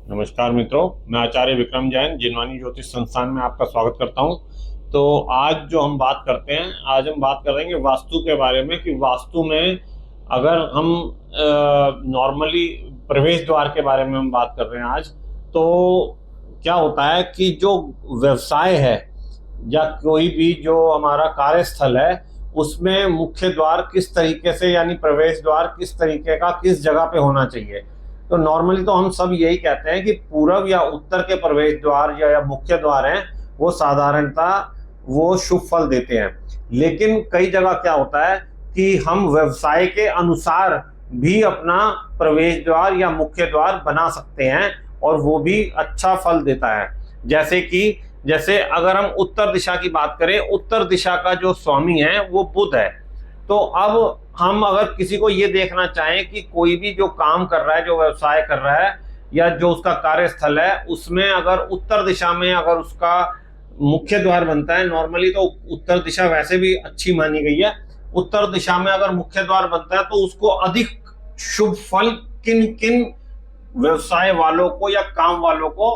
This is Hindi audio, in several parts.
नमस्कार मित्रों, मैं आचार्य विक्रम जैन जिनवानी ज्योतिष संस्थान में आपका स्वागत करता हूं। तो आज जो हम बात करते हैं, आज हम बात करेंगे वास्तु के बारे में कि वास्तु में अगर हम नॉर्मली प्रवेश द्वार के बारे में हम बात कर रहे हैं आज। तो क्या होता है कि जो व्यवसाय है या कोई भी जो हमारा कार्यस्थल है उसमें मुख्य द्वार किस तरीके से यानी प्रवेश द्वार किस तरीके का किस जगह पे होना चाहिए। तो नॉर्मली तो हम सब यही कहते हैं कि पूर्व या उत्तर के प्रवेश द्वार या मुख्य द्वार हैं वो साधारणतः वो शुभ फल देते हैं। लेकिन कई जगह क्या होता है कि हम व्यवसाय के अनुसार भी अपना प्रवेश द्वार या मुख्य द्वार बना सकते हैं और वो भी अच्छा फल देता है। जैसे अगर हम उत्तर दिशा की बात करें, उत्तर दिशा का जो स्वामी है वो बुध है। तो अब हम अगर किसी को ये देखना चाहें कि कोई भी जो काम कर रहा है, जो व्यवसाय कर रहा है या जो उसका कार्यस्थल है, उसमें अगर उत्तर दिशा में अगर उसका मुख्य द्वार बनता है, नॉर्मली तो उत्तर दिशा वैसे भी अच्छी मानी गई है, उत्तर दिशा में अगर मुख्य द्वार बनता है तो उसको अधिक शुभ फल किन किन व्यवसाय वालों को या काम वालों को,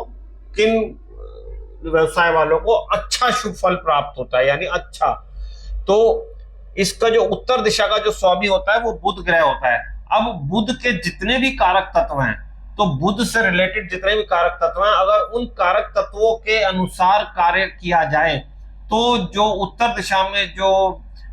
किन व्यवसाय वालों को अच्छा शुभ फल प्राप्त होता है, यानी अच्छा। तो इसका जो उत्तर दिशा का जो स्वामी होता है वो बुध ग्रह होता है। अब बुध के जितने भी कारक तत्व हैं, तो बुध से रिलेटेड जितने भी कारक तत्व हैं, अगर उन कारक तत्वों के अनुसार कार्य किया जाए तो जो उत्तर दिशा में जो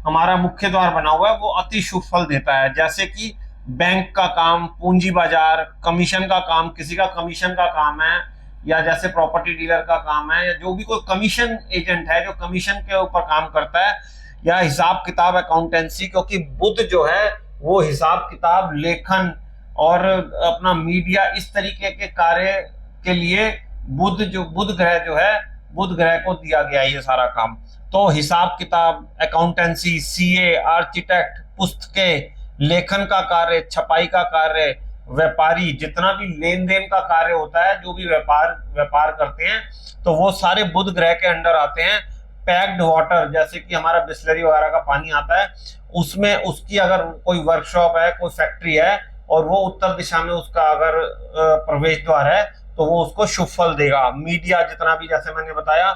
हमारा मुख्य द्वार बना हुआ है वो अति शुभ फल देता है। जैसे कि बैंक का काम, पूंजी बाजार, कमीशन का काम, किसी का कमीशन का काम है, या जैसे प्रॉपर्टी डीलर का काम है, या जो भी कोई कमीशन एजेंट है जो कमीशन के ऊपर काम करता है, या हिसाब किताब अकाउंटेंसी, क्योंकि बुध जो है वो हिसाब किताब, लेखन और अपना मीडिया, इस तरीके के कार्य के लिए बुध ग्रह जो है, बुध ग्रह को दिया गया है ये सारा काम। तो हिसाब किताब, अकाउंटेंसी, सीए, आर्किटेक्ट, पुस्तकें, लेखन का कार्य, छपाई का कार्य, व्यापारी, जितना भी लेन देन का कार्य होता है, जो भी व्यापार करते हैं, तो वो सारे बुध ग्रह के अंडर आते हैं। पैक्ड वाटर, जैसे कि हमारा बिस्लरी वगैरह का पानी आता है, उसमें उसकी अगर कोई वर्कशॉप है, कोई फैक्ट्री है और वो उत्तर दिशा में उसका अगर प्रवेश द्वार है तो वो उसको शुभ फल देगा। मीडिया, जितना भी, जैसे मैंने बताया,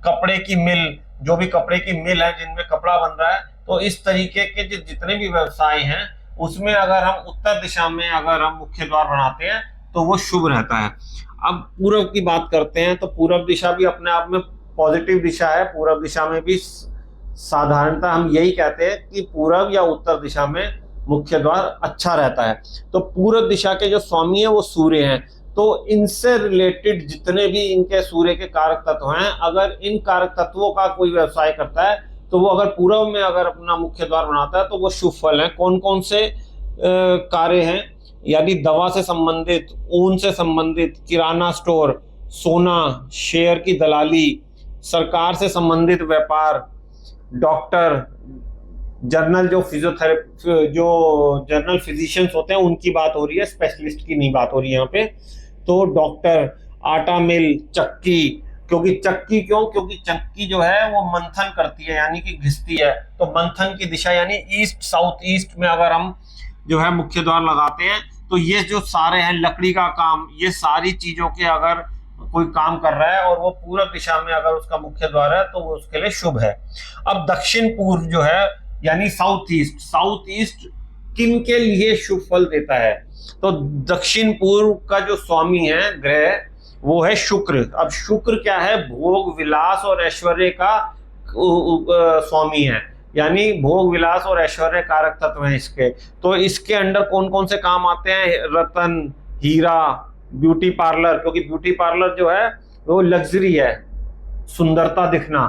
कपड़े की मिल, जो भी कपड़े की मिल है जिनमें कपड़ा बन रहा है, तो इस तरीके के जितने भी व्यवसाय हैं उसमें अगर हम उत्तर दिशा में अगर हम मुख्य द्वार बनाते हैं तो वो शुभ रहता है। अब पूर्व की बात करते हैं, तो पूर्व दिशा भी अपने आप में पॉजिटिव दिशा है। पूर्व दिशा में भी साधारणतः हम यही कहते हैं कि पूर्व या उत्तर दिशा में मुख्य द्वार अच्छा रहता है। तो पूर्व दिशा के जो स्वामी है वो सूर्य हैं, तो इनसे रिलेटेड जितने भी इनके सूर्य के कारक तत्व हैं, अगर इन कारक तत्वों का कोई व्यवसाय करता है तो वो अगर पूर्व में अगर अपना मुख्य द्वार बनाता है तो वो शुभ फल है। कौन कौन से कार्य हैं, यानी दवा से संबंधित, ऊन से संबंधित, किराना स्टोर, सोना, शेयर की दलाली, सरकार से संबंधित व्यापार, डॉक्टर, जर्नल जो फिजियोथेरेपी, जो जर्नल फिजिशियंस होते हैं उनकी बात हो रही है, स्पेशलिस्ट की नहीं बात हो रही है यहाँ पे। तो डॉक्टर, आटा मिल, चक्की, क्योंकि चक्की जो है वो मंथन करती है यानी कि घिसती है, तो मंथन की दिशा यानी ईस्ट साउथ ईस्ट में अगर हम जो है मुख्य द्वार लगाते हैं तो ये जो सारे हैं, लकड़ी का काम, ये सारी चीजों के अगर कोई काम कर रहा है और वो पूर्व दिशा में अगर उसका मुख्य द्वार है तो वो उसके लिए शुभ है। अब दक्षिण पूर्व जो है यानी साउथ ईस्ट किन के लिए शुभ फल देता है? तो दक्षिण पूर्व का जो स्वामी है ग्रह वो है शुक्र। अब शुक्र क्या है? भोग विलास और ऐश्वर्य का स्वामी है, यानी भोग विलास और ऐश्वर्य कारक तत्व है इसके। तो इसके अंडर कौन कौन से काम आते हैं? रतन, हीरा, ब्यूटी पार्लर, क्योंकि ब्यूटी पार्लर जो है वो लग्जरी है, सुंदरता दिखना,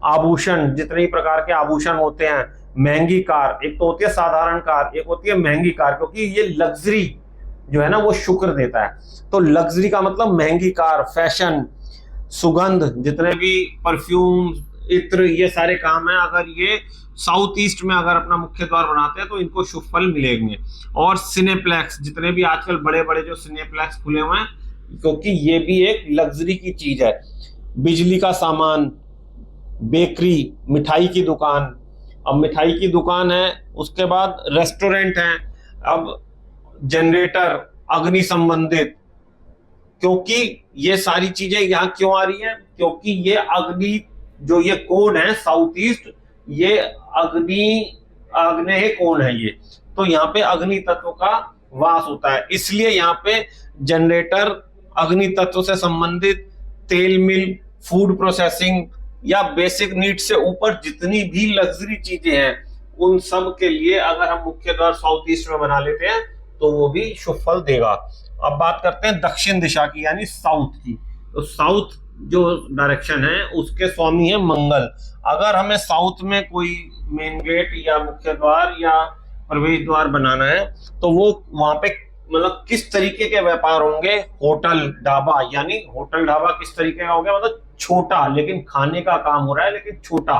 आभूषण, जितने प्रकार के आभूषण होते हैं, महंगी कार, एक तो होती है साधारण कार, एक होती है महंगी कार, क्योंकि ये लग्जरी जो है ना वो शुक्र देता है। तो लग्जरी का मतलब महंगी कार, फैशन, सुगंध, जितने भी परफ्यूम, इत्र, ये सारे काम है, अगर ये साउथ ईस्ट में अगर अपना मुख्य द्वार बनाते हैं तो इनको शुभ फल मिलेंगे। और सिनेप्लेक्स, जितने भी आजकल बड़े बड़े जो सिनेप्लेक्स खुले हुए हैं, क्योंकि ये भी एक लग्जरी की चीज है। बिजली का सामान, बेकरी, मिठाई की दुकान, अब मिठाई की दुकान है, उसके बाद रेस्टोरेंट है, अब जनरेटर, अग्नि संबंधित, क्योंकि ये सारी चीजें यहाँ क्यों आ रही हैं, क्योंकि ये अग्नि जो ये कोण है साउथ ईस्ट, ये आग्नेय कोण है ये, तो यहाँ पे अग्नि तत्व का वास होता है, इसलिए यहाँ पे जनरेटर अग्नि तत्व से संबंधित तेल मिल, फूड प्रोसेसिंग या बेसिक नीड से ऊपर जितनी भी लग्जरी चीजें हैं उन सब के लिए अगर हम मुख्य द्वार साउथ ईस्ट में बना लेते हैं तो वो भी शुभ फल देगा। अब बात करते हैं दक्षिण दिशा की यानी साउथ की। तो साउथ जो डायरेक्शन है उसके स्वामी है मंगल। अगर हमें साउथ में कोई मेन गेट या मुख्य द्वार या प्रवेश द्वार बनाना है तो वो वहां पे मतलब किस तरीके के व्यापार होंगे, होटल ढाबा, यानी होटल ढाबा किस तरीके का हो गया, मतलब छोटा लेकिन खाने का काम हो रहा है लेकिन छोटा।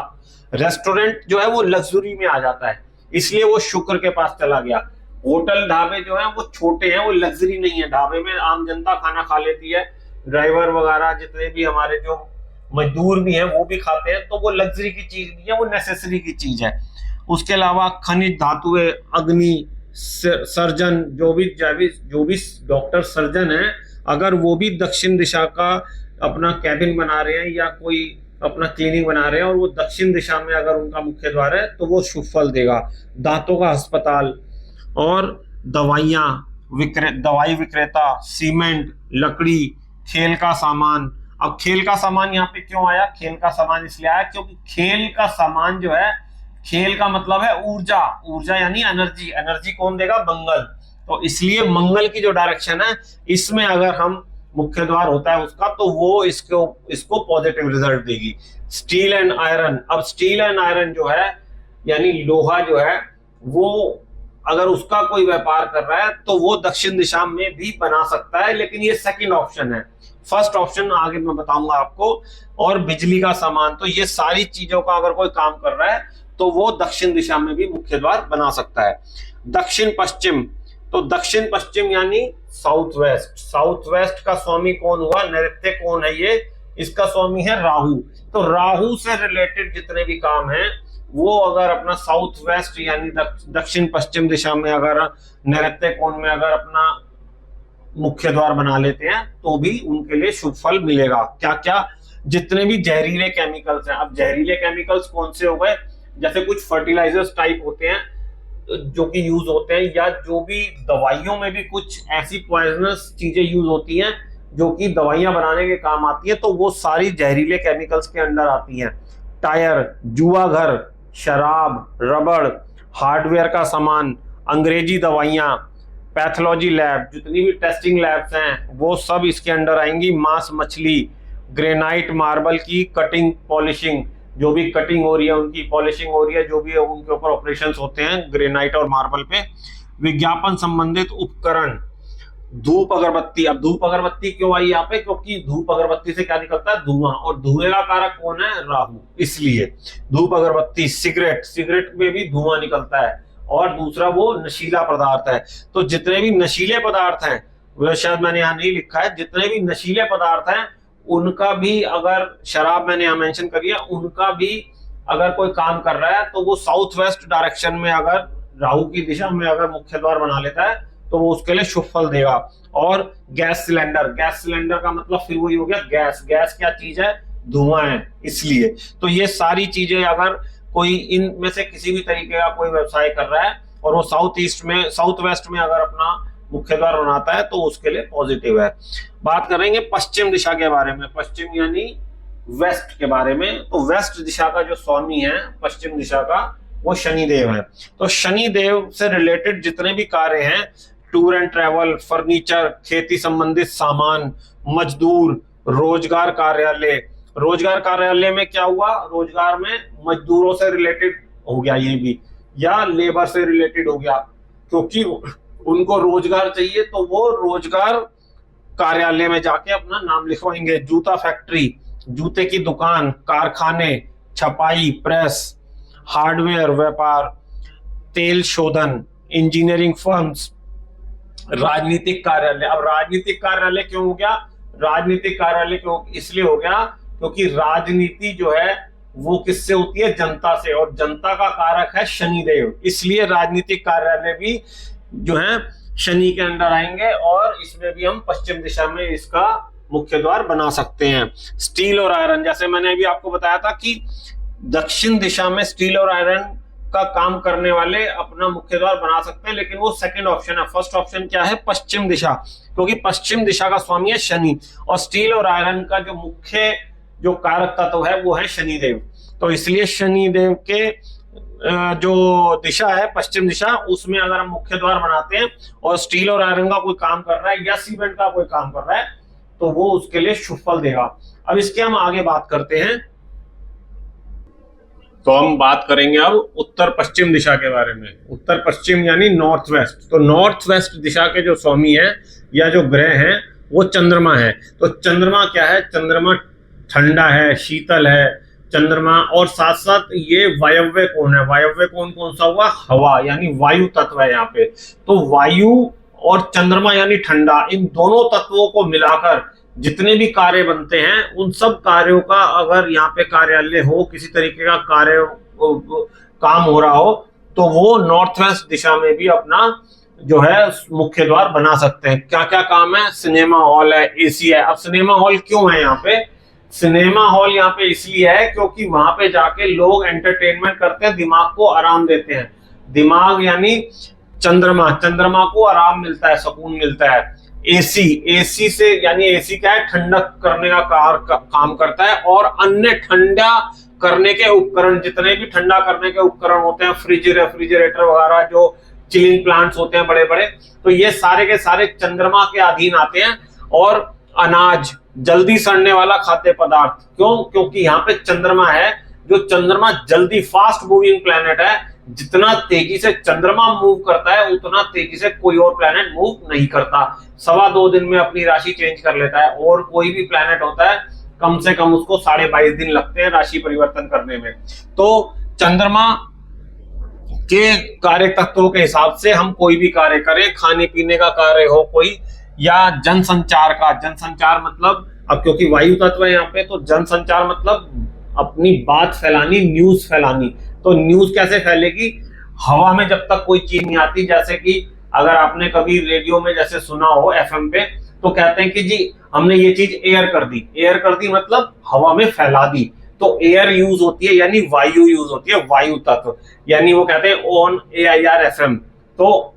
रेस्टोरेंट जो है वो लग्जरी में आ जाता है, इसलिए वो शुक्र के पास चला गया। होटल ढाबे जो है वो छोटे हैं, वो लग्जरी नहीं है। ढाबे में आम जनता खाना खा लेती है, ड्राइवर वगैरह जितने भी हमारे जो मजदूर भी हैं वो भी खाते हैं, तो वो लग्जरी की चीज नहीं है, वो नेसेसरी की चीज है। उसके अलावा खनिज धातुएं, अग्नि, सर्जन, जो भी डॉक्टर सर्जन है, अगर वो भी दक्षिण दिशा का अपना कैबिन बना रहे हैं या कोई अपना क्लिनिक बना रहे हैं और वो दक्षिण दिशा में अगर उनका मुख्य द्वार है तो वो शुभ फल देगा। दांतों का अस्पताल और दवाई विक्रेता, सीमेंट, लकड़ी, खेल का सामान। अब खेल का सामान यहाँ पे क्यों आया, खेल का सामान इसलिए आया क्योंकि खेल का सामान जो है, खेल का मतलब है ऊर्जा, ऊर्जा यानी एनर्जी, एनर्जी कौन देगा, मंगल। तो इसलिए मंगल की जो डायरेक्शन है इसमें अगर हम मुख्य द्वार होता है उसका तो वो इसको पॉजिटिव रिजल्ट देगी। Steel and iron. अब स्टील एंड आयरन जो है यानी लोहा जो है वो अगर उसका कोई व्यापार कर रहा है तो वो दक्षिण दिशा में भी बना सकता है, लेकिन ये सेकंड ऑप्शन है। फर्स्ट ऑप्शन आगे मैं बताऊंगा आपको। और बिजली का सामान, तो ये सारी चीजों का अगर कोई काम कर रहा है तो वो दक्षिण दिशा में भी मुख्य द्वार बना सकता है। दक्षिण पश्चिम, तो दक्षिण पश्चिम यानी साउथ वेस्ट। साउथ वेस्ट का स्वामी कौन हुआ, नैऋत्य कौन है ये, इसका स्वामी है राहु। तो राहु से रिलेटेड जितने भी काम हैं वो अगर अपना साउथ वेस्ट यानी दक्षिण पश्चिम दिशा में अगर नैऋत्य कोण में अगर अपना मुख्य द्वार बना लेते हैं तो भी उनके लिए शुभ फल मिलेगा। क्या क्या, जितने भी जहरीले केमिकल्स हैं। अब जहरीले केमिकल्स कौन से हो गए, जैसे कुछ फर्टिलाइजर्स टाइप होते हैं जो कि यूज होते हैं, या जो भी दवाइयों में भी कुछ ऐसी पॉइजनस चीजें यूज होती हैं जो कि दवाइयां बनाने के काम आती है, तो वो सारी जहरीले केमिकल्स के अंडर आती हैं। टायर, जुआ घर, शराब, रबड़, हार्डवेयर का सामान, अंग्रेजी दवाइयां, पैथोलॉजी लैब, जितनी भी टेस्टिंग लैब्स हैं वो सब इसके अंडर आएंगी। मांस मछली, ग्रेनाइट मार्बल की कटिंग पॉलिशिंग, जो भी कटिंग हो रही है उनकी पॉलिशिंग हो रही है, जो भी उनके ऊपर ऑपरेशंस होते हैं ग्रेनाइट और मार्बल पे। विज्ञापन संबंधित उपकरण, धूप अगरबत्ती। अब धूप अगरबत्ती क्यों आई यहाँ पे, क्योंकि धूप अगरबत्ती से क्या निकलता है, धुआं, और धुएं का कारक कौन है, राहु, इसलिए धूप अगरबत्ती। सिगरेट, सिगरेट में भी धुआं निकलता है, और दूसरा वो नशीला पदार्थ है। तो जितने भी नशीले पदार्थ हैं, वो शायद मैंने यहाँ नहीं लिखा है, जितने भी नशीले पदार्थ हैं उनका भी, अगर शराब मैंने यहाँ मेंशन करी है, उनका भी अगर कोई काम कर रहा है तो वो साउथ वेस्ट डायरेक्शन में अगर राहु की दिशा में अगर मुख्य द्वार बना लेता है तो वो उसके लिए शुभ फल देगा। और गैस सिलेंडर, गैस सिलेंडर का मतलब फिर वही हो गया गैस। गैस क्या चीज है, धुआं है, इसलिए। तो ये सारी चीजें अगर कोई इनमें से किसी भी तरीके का कोई व्यवसाय कर रहा है और वो साउथ वेस्ट में अगर अपना मुख्य द्वार बनाता है तो उसके लिए पॉजिटिव है। बात करेंगे पश्चिम दिशा के बारे में, पश्चिम यानी वेस्ट के बारे में। तो वेस्ट दिशा का जो स्वामी है पश्चिम दिशा का, वो शनिदेव है। तो शनिदेव से रिलेटेड जितने भी कार्य हैं, टूर एंड ट्रैवल, फर्नीचर, खेती संबंधित सामान, मजदूर, रोजगार कार्यालय। रोजगार कार्यालय में क्या हुआ, रोजगार में मजदूरों से रिलेटेड हो गया ये भी, या लेबर से रिलेटेड हो गया, क्योंकि उनको रोजगार चाहिए तो वो रोजगार कार्यालय में जाके अपना नाम लिखवाएंगे। जूता फैक्ट्री, जूते की दुकान, कारखाने, छपाई प्रेस, हार्डवेयर व्यापार, तेल शोधन, इंजीनियरिंग फर्म्स, राजनीतिक कार्यालय। अब राजनीतिक कार्यालय क्यों हो गया, राजनीतिक कार्यालय क्यों इसलिए हो गया क्योंकि राजनीति जो है वो किससे होती है, जनता से, और जनता का कारक है शनिदेव, इसलिए राजनीतिक कार्यालय भी जो है शनि के अंडर आएंगे और इसमें भी हम पश्चिम दिशा में इसका मुख्य द्वार बना सकते हैं। स्टील और आयरन, जैसे मैंने अभी आपको बताया था कि दक्षिण दिशा में स्टील और आयरन का काम करने वाले अपना मुख्य द्वार बना सकते हैं, लेकिन वो सेकंड ऑप्शन है। फर्स्ट ऑप्शन क्या है? पश्चिम दिशा, क्योंकि पश्चिम दिशा का स्वामी है शनि और स्टील और आयरन का जो मुख्य जो कारक तत्व है वो है शनिदेव। तो इसलिए शनिदेव के जो दिशा है पश्चिम दिशा, उसमें अगर हम मुख्य द्वार बनाते हैं और स्टील और आयरन का कोई काम कर रहा है या सीमेंट का कोई काम कर रहा है तो वो उसके लिए शुभ फल देगा। अब इसके हम आगे बात करते हैं। तो हम बात करेंगे अब उत्तर पश्चिम दिशा के बारे में। उत्तर पश्चिम यानी नॉर्थ वेस्ट। तो नॉर्थ वेस्ट दिशा के जो स्वामी है या जो ग्रह हैं वो चंद्रमा है। तो चंद्रमा क्या है? चंद्रमा ठंडा है, शीतल है चंद्रमा, और साथ साथ ये वायव्य कोण है। वायव्य कोण कौन सा हुआ? हवा, यानी वायु तत्व है यहाँ पे। तो वायु और चंद्रमा यानी ठंडा, इन दोनों तत्वों को मिलाकर जितने भी कार्य बनते हैं उन सब कार्यों का अगर यहाँ पे कार्यालय हो, किसी तरीके का कार्य काम हो रहा हो, तो वो नॉर्थ वेस्ट दिशा में भी अपना जो है मुख्य द्वार बना सकते हैं। क्या क्या काम है? सिनेमा हॉल है, एसी है। अब सिनेमा हॉल क्यों है यहाँ पे? सिनेमा हॉल यहाँ पे इसलिए है क्योंकि वहां पे जाके लोग एंटरटेनमेंट करते हैं, दिमाग को आराम देते हैं। दिमाग यानी चंद्रमा, चंद्रमा को आराम मिलता है, सुकून मिलता है। एसी, एसी से यानी एसी क्या है? ठंडक करने का काम करता है। और अन्य ठंडा करने के उपकरण, जितने भी ठंडा करने के उपकरण होते हैं, फ्रिज, रेफ्रिजरेटर वगैरह, जो चिलिंग प्लांट्स होते हैं बड़े बड़े, तो ये सारे के सारे चंद्रमा के अधीन आते हैं। और अनाज, जल्दी सड़ने वाला खाद्य पदार्थ, क्यों? क्योंकि यहाँ पे चंद्रमा है। जो चंद्रमा जल्दी, फास्ट मूविंग प्लेनेट है। जितना तेजी से चंद्रमा मूव करता है उतना तेजी से कोई और प्लेनेट मूव नहीं करता। 2.25 दिन में अपनी राशि चेंज कर लेता है। और कोई भी प्लेनेट होता है कम से कम उसको 22.5 दिन लगते हैं राशि परिवर्तन करने में। तो चंद्रमा के कार्य तत्वों के हिसाब से हम कोई भी कार्य करें, खाने पीने का कार्य हो कोई, या जनसंचार का। जनसंचार मतलब, अब क्योंकि वायु तत्व है यहाँ पे, तो जनसंचार मतलब अपनी बात फैलानी, न्यूज फैलानी। तो न्यूज कैसे फैलेगी? हवा में जब तक कोई चीज नहीं आती, जैसे कि अगर आपने कभी रेडियो में जैसे सुना हो एफएम पे, तो कहते हैं कि जी हमने ये चीज एयर कर दी। एयर कर दी मतलब हवा में फैला दी। तो एयर यूज होती है यानी वायु यूज होती है, वायु तत्व। यानी वो कहते हैं ऑन AIR FM। तो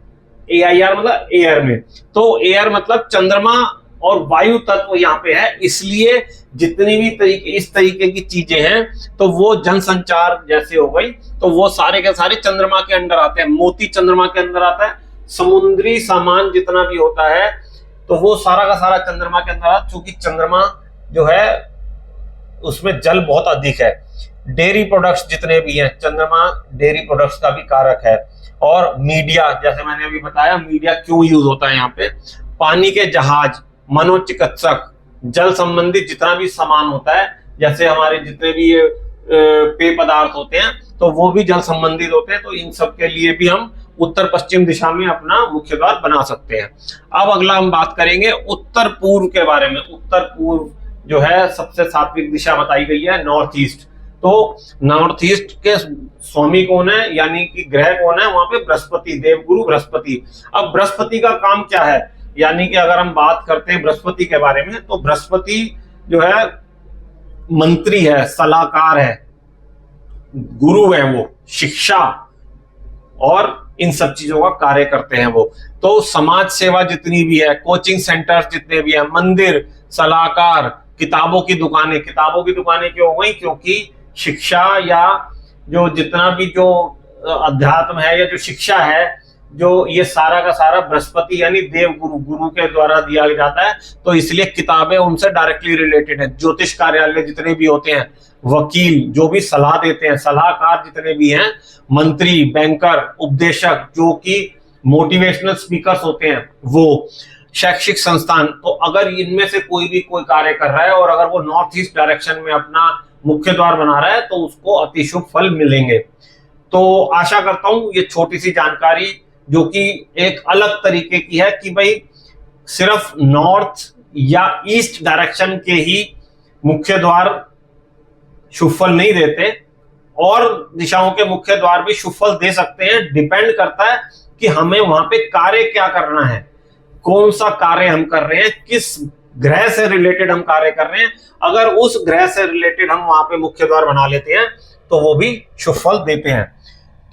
AIR मतलब एयर में, तो एयर मतलब चंद्रमा और वायु तत्व यहाँ पे है। इसलिए जितनी भी इस तरीके की चीजें हैं, तो वो जनसंचार जैसे हो गई, तो वो सारे के सारे चंद्रमा के अंदर आते हैं। मोती चंद्रमा के अंदर आता है। समुद्री सामान जितना भी होता है तो वो सारा का सारा चंद्रमा के अंदर आता है, क्योंकि चंद्रमा जो है उसमें जल बहुत अधिक है। डेयरी प्रोडक्ट्स जितने भी हैं, चंद्रमा डेयरी प्रोडक्ट्स का भी कारक है। और मीडिया, जैसे मैंने अभी बताया, मीडिया क्यों यूज होता है यहाँ पे? पानी के जहाज, मनोचिकित्सक, जल संबंधित जितना भी सामान होता है, जैसे हमारे जितने भी ये पेय पदार्थ होते हैं, तो वो भी जल संबंधित होते हैं। तो इन सब के लिए भी हम उत्तर पश्चिम दिशा में अपना मुख्य द्वार बना सकते हैं। अब अगला हम बात करेंगे उत्तर पूर्व के बारे में। उत्तर पूर्व जो है सबसे सात्विक दिशा बताई गई है, नॉर्थ ईस्ट। तो नॉर्थ ईस्ट के स्वामी कौन है, यानी कि ग्रह कौन है? वहां पे बृहस्पति, देवगुरु बृहस्पति। अब बृहस्पति का काम क्या है? यानी कि अगर हम बात करते हैं बृहस्पति के बारे में, तो बृहस्पति जो है मंत्री है, सलाहकार है, गुरु है, वो शिक्षा और इन सब चीजों का कार्य करते हैं वो। तो समाज सेवा जितनी भी है, कोचिंग सेंटर्स जितने भी है, मंदिर, सलाहकार, किताबों की दुकानें। किताबों की दुकानें क्यों हो गई? क्योंकि शिक्षा या जो जितना भी जो अध्यात्म है या जो शिक्षा है, जो ये सारा का सारा बृहस्पति यानी देव गुरु, गुरु के द्वारा दिया जाता है। तो इसलिए किताबें उनसे डायरेक्टली रिलेटेड है। ज्योतिष कार्यालय जितने भी होते हैं, वकील जो भी सलाह देते हैं, सलाहकार जितने भी हैं, मंत्री, बैंकर, उपदेशक जो कि मोटिवेशनल स्पीकर्स होते हैं, वो शैक्षिक संस्थान। तो अगर इनमें से कोई भी कोई कार्य कर रहा है और अगर वो नॉर्थ ईस्ट डायरेक्शन में अपना मुख्य द्वार बना रहा है, तो उसको अति शुभ फल मिलेंगे। तो आशा करता हूं ये छोटी सी जानकारी, जो कि एक अलग तरीके की है, कि भाई सिर्फ नॉर्थ या ईस्ट डायरेक्शन के ही मुख्य द्वार शुभ फल नहीं देते, और दिशाओं के मुख्य द्वार भी शुभ फल दे सकते हैं। डिपेंड करता है कि हमें वहां पे कार्य क्या करना है, कौन सा कार्य हम कर रहे हैं, किस ग्रह से रिलेटेड हम कार्य कर रहे हैं। अगर उस ग्रह से रिलेटेड हम वहां पे मुख्य द्वार बना लेते हैं तो वो भी शुभ फल देते हैं।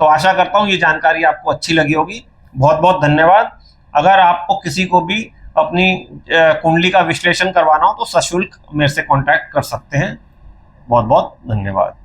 तो आशा करता हूं ये जानकारी आपको अच्छी लगी होगी। बहुत बहुत धन्यवाद। अगर आपको किसी को भी अपनी कुंडली का विश्लेषण करवाना हो तो सशुल्क मेरे से कांटेक्ट कर सकते हैं। बहुत बहुत धन्यवाद।